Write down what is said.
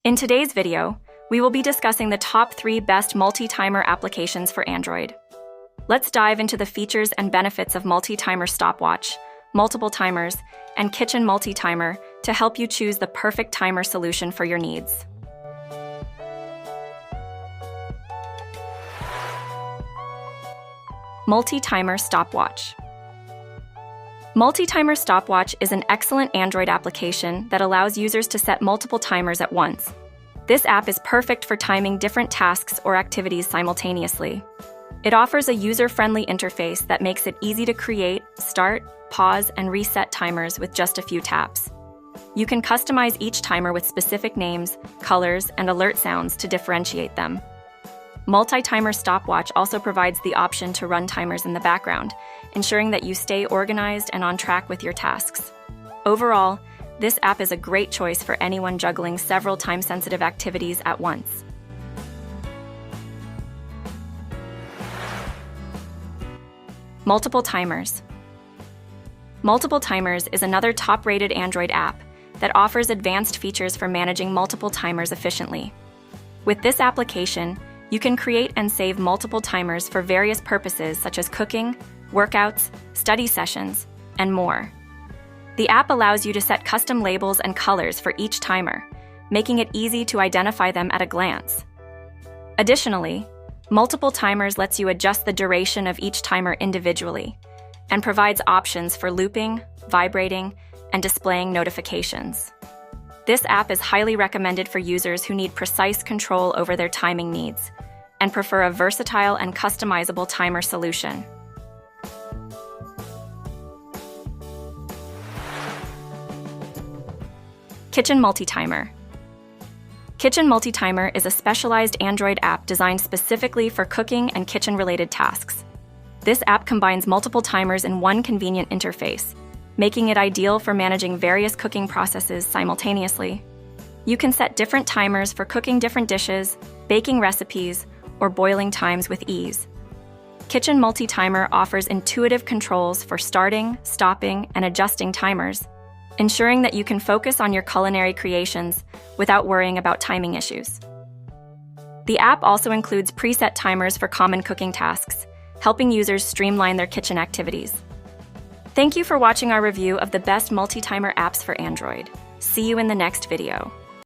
In today's video, we will be discussing the top 3 best multi-timer applications for Android. Let's dive into the features and benefits of multi-timer stopwatch, multiple timers, and kitchen multi-timer to help you choose the perfect timer solution for your needs. Multi-timer stopwatch. Multi-timer stopwatch is an excellent Android application that allows users to set multiple timers at once. This app is perfect for timing different tasks or activities simultaneously. It offers a user-friendly interface that makes it easy to create, start, pause, and reset timers with just a few taps. You can customize each timer with specific names, colors, and alert sounds to differentiate them. Multi-timer stopwatch also provides the option to run timers in the background, ensuring that you stay organized and on track with your tasks. Overall, this app is a great choice for anyone juggling several time-sensitive activities at once. Multiple timers. Multiple timers is another top-rated Android app that offers advanced features for managing multiple timers efficiently. With this application, you can create and save multiple timers for various purposes such as cooking, workouts, study sessions, and more. The app allows you to set custom labels and colors for each timer, making it easy to identify them at a glance. Additionally, multiple timers lets you adjust the duration of each timer individually and provides options for looping, vibrating, and displaying notifications. This app is highly recommended for users who need precise control over their timing needs and prefer a versatile and customizable timer solution. Kitchen Multi-Timer. Kitchen Multi-Timer is a specialized Android app designed specifically for cooking and kitchen-related tasks. This app combines multiple timers in one convenient interface, making it ideal for managing various cooking processes simultaneously. You can set different timers for cooking different dishes, baking recipes, or boiling times with ease. Kitchen Multi-Timer offers intuitive controls for starting, stopping, and adjusting timers, ensuring that you can focus on your culinary creations without worrying about timing issues. The app also includes preset timers for common cooking tasks, helping users streamline their kitchen activities. Thank you for watching our review of the best multi-timer apps for Android. See you in the next video.